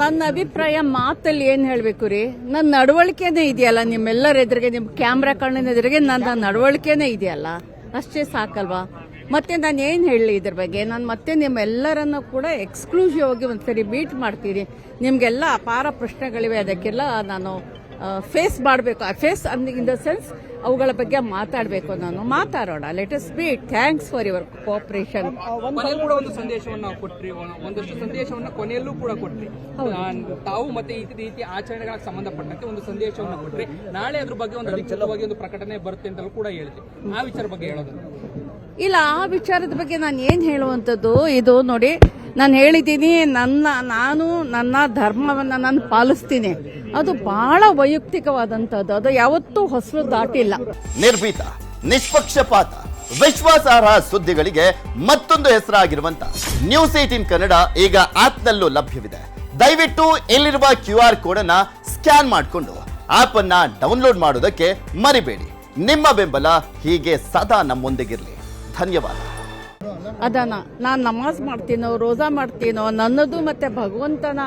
ನನ್ನ ಅಭಿಪ್ರಾಯ ಮಾತಲ್ಲಿ ಏನ್ ಹೇಳ್ಬೇಕು ರೀ, ನನ್ನ ನಡವಳಿಕೆನೇ ಇದೆಯಲ್ಲ ನಿಮ್ಮೆಲ್ಲರ ಎದುರಿಗೆ, ನಿಮ್ ಕ್ಯಾಮ್ರಾ ಕಣ್ಣಿನ ಎದುರಿಗೆ ನನ್ನ ನಡವಳಿಕೆನೇ ಇದೆಯಲ್ಲ, ಅಷ್ಟೇ ಸಾಕಲ್ವಾ? ಮತ್ತೆ ನಾನು ಏನು ಹೇಳಲಿ ಇದ್ರ ಬಗ್ಗೆ? ನಾನು ಮತ್ತೆ ನಿಮ್ಮೆಲ್ಲರನ್ನು ಕೂಡ ಎಕ್ಸ್ಕ್ಲೂಸಿವ್ ಆಗಿ ಒಂದ್ಸರಿ ಮೀಟ್ ಮಾಡ್ತೀನಿ. ನಿಮಗೆಲ್ಲ ಅಪಾರ ಪ್ರಶ್ನೆಗಳಿವೆ, ಅದಕ್ಕೆಲ್ಲ ನಾನು ಫೇಸ್ ಮಾಡಬೇಕು. ಫೇಸ್ ಇನ್ ದ ಸೆನ್ಸ್ ಅವುಗಳ ಬಗ್ಗೆ ಮಾತಾಡಬೇಕು. ನಾನು ಮಾತಾಡೋಣ, let us speak. Thanks for your cooperation. ಕೊನೆಯಲ್ಲೂ ಕೂಡ ಒಂದು ಸಂದೇಶವನ್ನ ಕೊಟ್ರಿ, ಒಂದಷ್ಟು ಸಂದೇಶವನ್ನ ಕೊನೆಯಲ್ಲೂ ಕೂಡ ಕೊಟ್ರಿ. ತಾವು ಮತ್ತೆ ಈ ರೀತಿ ಆಚರಣೆಗಳಿಗೆ ಸಂಬಂಧಪಟ್ಟಂತೆ ಒಂದು ಸಂದೇಶವನ್ನ ಕೊಟ್ರಿ. ನಾಳೆ ಅದ್ರ ಬಗ್ಗೆ ಒಂದು ಅಧಿಕೃತವಾಗಿ ಒಂದು ಪ್ರಕಟಣೆ ಬರುತ್ತೆ ಅಂತಲೂ ಕೂಡ ಹೇಳಿದ್ರಿ. ಆ ವಿಚಾರ ಬಗ್ಗೆ ಹೇಳೋದು ಇಲ್ಲ, ಆ ವಿಚಾರದ ಬಗ್ಗೆ ನಾನು ಏನು ಹೇಳುವಂಥದ್ದು, ಇದು ನೋಡಿ, ನಾನು ಹೇಳಿದ್ದೀನಿ, ನಾನು ನನ್ನ ಧರ್ಮವನ್ನು ನಾನು ಪಾಲಿಸ್ತೀನಿ. ಅದು ಬಹಳ ವೈಯಕ್ತಿಕವಾದಂಥದ್ದು, ಅದು ಯಾವತ್ತೂ ಹೊಸಲು ದಾಟಿಲ್ಲ. ನಿರ್ಭೀತ, ನಿಷ್ಪಕ್ಷಪಾತ, ವಿಶ್ವಾಸಾರ್ಹ ಸುದ್ದಿಗಳಿಗೆ ಮತ್ತೊಂದು ಹೆಸರಾಗಿರುವಂತ ನ್ಯೂಸ್ 18 ಕನ್ನಡ ಈಗ ಆಪ್ನಲ್ಲೂ ಲಭ್ಯವಿದೆ. ದಯವಿಟ್ಟು ಇಲ್ಲಿರುವ QR ಕೋಡ್ ಅನ್ನ ಸ್ಕ್ಯಾನ್ ಮಾಡಿಕೊಂಡು ಆಪ್ ಅನ್ನ ಡೌನ್ಲೋಡ್ ಮಾಡೋದಕ್ಕೆ ಮರಿಬೇಡಿ. ನಿಮ್ಮ ಬೆಂಬಲ ಹೀಗೆ ಸದಾ ನಮ್ಮೊಂದಿಗಿರಲಿ. ಧನ್ಯವಾದ. ಅದನ್ನ ನಾನು ನಮಾಜ್ ಮಾಡ್ತೀನೋ, ರೋಜಾ ಮಾಡ್ತೀನೋ, ನನ್ನದು ಮತ್ತೆ ಭಗವಂತನ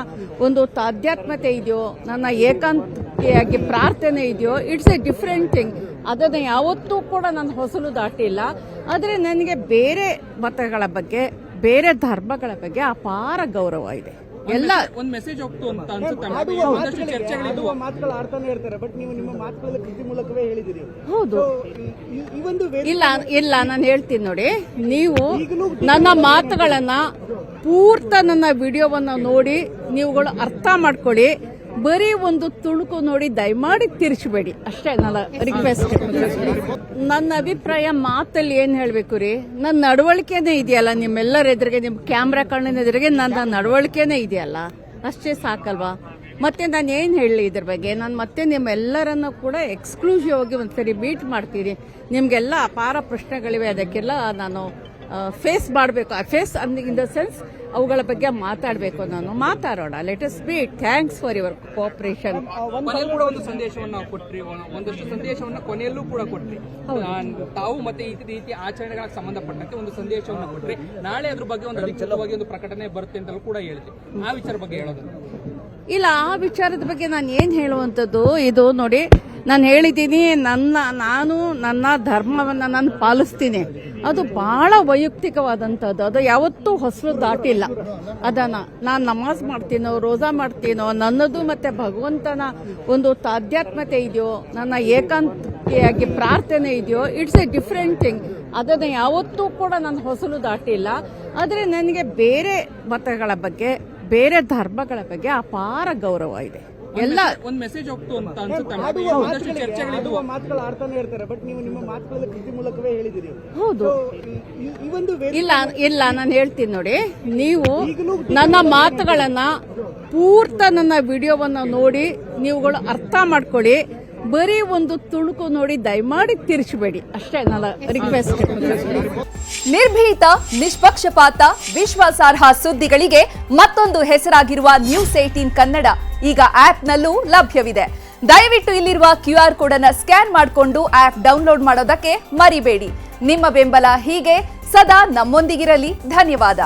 ಒಂದು ತಾಧ್ಯಾತ್ಮತೆ ಇದೆಯೋ, ನನ್ನ ಏಕಾಂತಿಯಾಗಿ ಪ್ರಾರ್ಥನೆ ಇದೆಯೋ, ಇಟ್ಸ್ ಎ ಡಿಫ್ರೆಂಟ್ ಥಿಂಗ್. ಅದನ್ನು ಯಾವತ್ತೂ ಕೂಡ ನಾನು ಹೊಸಲು ದಾಟಿಲ್ಲ. ಆದರೆ ನನಗೆ ಬೇರೆ ಮತಗಳ ಬಗ್ಗೆ, ಬೇರೆ ಧರ್ಮಗಳ ಬಗ್ಗೆ ಅಪಾರ ಗೌರವ ಇದೆ. ಎಲ್ಲ ಒಂದು ಮೆಸೇಜ್ ಹೋಗ್ತು ಅಂತ ಅನ್ಸುತ್ತೆ. ಒಂದಷ್ಟು ಚರ್ಚೆಗಳಿದ್ದು ಮಾತುಗಳು ಆಡ್ತಾನೆ ಇರ್ತಾರೆ, ಬಟ್ ನೀವು ನಿಮ್ಮ ಮಾತುಗಳ ಕೃತಿ ಮೂಲಕವೇ ಹೇಳಿದಿರಿ. ಹೌದು, ಇಲ್ಲ ನಾನು ಹೇಳ್ತೀನಿ ನೋಡಿ, ನೀವು ನನ್ನ ಮಾತುಗಳನ್ನ ಪೂರ್ತ ನನ್ನ ವಿಡಿಯೋವನ್ನ ನೋಡಿ ನೀವುಗಳು ಅರ್ಥ ಮಾಡ್ಕೊಳ್ಳಿ. ಬರೀ ಒಂದು ತುಣುಕು ನೋಡಿ ದಯಮಾಡಿ ತಿರ್ಚಬೇಡಿ, ಅಷ್ಟೇ ನನ್ನ ರಿಕ್ವೆಸ್ಟ್. ನನ್ನ ಅಭಿಪ್ರಾಯ ಮಾತಲ್ಲಿ ಏನ್ ಹೇಳ್ಬೇಕು ರೀ, ನನ್ನ ನಡವಳಿಕೆನೇ ಇದೆಯಲ್ಲ ನಿಮ್ಮೆಲ್ಲರ ಎದುರಿಗೆ, ನಿಮ್ ಕ್ಯಾಮ್ರಾ ಕಣ್ಣಿನ ಎದುರಿಗೆ ನನ್ನ ನಡವಳಿಕೆನೇ ಇದೆಯಲ್ಲ, ಅಷ್ಟೇ ಸಾಕಲ್ವಾ? ಮತ್ತೆ ನಾನು ಏನು ಹೇಳಲಿ ಇದ್ರ ಬಗ್ಗೆ? ನಾನು ಮತ್ತೆ ನಿಮ್ಮೆಲ್ಲರನ್ನು ಕೂಡ ಎಕ್ಸ್ಕ್ಲೂಸಿವ್ ಆಗಿ ಒಂದ್ಸರಿ ಮೀಟ್ ಮಾಡ್ತೀನಿ. ನಿಮಗೆಲ್ಲ ಅಪಾರ ಪ್ರಶ್ನೆಗಳಿವೆ, ಅದಕ್ಕೆಲ್ಲ ನಾನು ಫೇಸ್ ಮಾಡಬೇಕು. ಫೇಸ್ ಇನ್ ದ ಸೆನ್ಸ್ ಅವುಗಳ ಬಗ್ಗೆ ಮಾತಾಡಬೇಕು. ನಾನು ಮಾತಾಡೋಣ, let us speak. Thanks for your cooperation. ಕೊನೆಯಲ್ಲೂ ಕೂಡ ಒಂದು ಸಂದೇಶವನ್ನ ಕೊಟ್ರಿ, ಒಂದಷ್ಟು ಸಂದೇಶವನ್ನ ಕೊನೆಯಲ್ಲೂ ಕೂಡ ಕೊಟ್ರಿ. ತಾವು ಮತ್ತೆ ಈ ರೀತಿ ಆಚರಣೆಗಳಿಗೆ ಸಂಬಂಧಪಟ್ಟಂತೆ ಒಂದು ಸಂದೇಶವನ್ನ ಕೊಟ್ರಿ. ನಾಳೆ ಅದ್ರ ಬಗ್ಗೆ ಒಂದು ಅಧಿಕೃತವಾಗಿ ಒಂದು ಪ್ರಕಟಣೆ ಬರುತ್ತೆ ಅಂತಲೂ ಕೂಡ ಹೇಳಿದ್ರಿ. ಆ ವಿಚಾರ ಬಗ್ಗೆ ಹೇಳೋದು ಇಲ್ಲ, ಆ ವಿಚಾರದ ಬಗ್ಗೆ ನಾನು ಏನು ಹೇಳುವಂಥದ್ದು, ಇದು ನೋಡಿ, ನಾನು ಹೇಳಿದ್ದೀನಿ, ನಾನು ನನ್ನ ಧರ್ಮವನ್ನು ನಾನು ಪಾಲಿಸ್ತೀನಿ. ಅದು ಬಹಳ ವೈಯಕ್ತಿಕವಾದಂಥದ್ದು, ಅದು ಯಾವತ್ತೂ ಹೊಸಲು ದಾಟಿಲ್ಲ. ಅದನ್ನು ನಾನು ನಮಾಜ್ ಮಾಡ್ತೀನೋ, ರೋಜಾ ಮಾಡ್ತೀನೋ, ನನ್ನದು ಮತ್ತೆ ಭಗವಂತನ ಒಂದು ತಾಧ್ಯಾತ್ಮತೆ ಇದೆಯೋ, ನನ್ನ ಏಕಾಂತಿಯಾಗಿ ಪ್ರಾರ್ಥನೆ ಇದೆಯೋ, ಇಟ್ಸ್ ಎ ಡಿಫ್ರೆಂಟ್ ಥಿಂಗ್. ಅದನ್ನು ಯಾವತ್ತೂ ಕೂಡ ನಾನು ಹೊಸಲು ದಾಟಿಲ್ಲ. ಆದರೆ ನನಗೆ ಬೇರೆ ಮತಗಳ ಬಗ್ಗೆ, ಬೇರೆ ಧರ್ಮಗಳ ಬಗ್ಗೆ ಅಪಾರ ಗೌರವ ಇದೆ. ಎಲ್ಲ ಒಂದು ಮೆಸೇಜ್ ಹೋಗ್ತು ಅಂತ ಅನ್ಸುತ್ತೆ. ಒಂದಷ್ಟು ಚರ್ಚೆಗಳಿದ್ದು ಮಾತುಗಳು ಆಡ್ತಾನೆ ಇರ್ತಾರೆ, ಬಟ್ ನೀವು ನಿಮ್ಮ ಮಾತುಗಳ ಕೃತಿ ಮೂಲಕವೇ ಹೇಳಿದಿರಿ. ಹೌದು, ಇಲ್ಲ ನಾನು ಹೇಳ್ತೀನಿ ನೋಡಿ, ನೀವು ನನ್ನ ಮಾತುಗಳನ್ನ ಪೂರ್ತ ನನ್ನ ವಿಡಿಯೋವನ್ನ ನೋಡಿ ನೀವುಗಳು ಅರ್ಥ ಮಾಡ್ಕೊಳ್ಳಿ. ಬರೀ ಒಂದು ತುಣುಕು ನೋಡಿ ದಯಮಾಡಿ ತಿರ್ಚಬೇಡಿ, ಅಷ್ಟೇ ನನ್ನ ರಿಕ್ವೆಸ್ಟ್. ನಿರ್ಭೀತ, ನಿಷ್ಪಕ್ಷಪಾತ, ವಿಶ್ವಾಸಾರ್ಹ ಸುದ್ದಿಗಳಿಗೆ ಮತ್ತೊಂದು ಹೆಸರಾಗಿರುವ ನ್ಯೂಸ್ 18 ಕನ್ನಡ ಈಗ ಆಪ್ನಲ್ಲೂ ಲಭ್ಯವಿದೆ. ದಯವಿಟ್ಟು ಇಲ್ಲಿರುವ QR ಕೋಡ್ ಅನ್ನು ಸ್ಕ್ಯಾನ್ ಮಾಡಿಕೊಂಡು ಆಪ್ ಡೌನ್ಲೋಡ್ ಮಾಡೋದಕ್ಕೆ ಮರಿಬೇಡಿ. ನಿಮ್ಮ ಬೆಂಬಲ ಹೀಗೆ ಸದಾ ನಮ್ಮೊಂದಿಗಿರಲಿ. ಧನ್ಯವಾದ.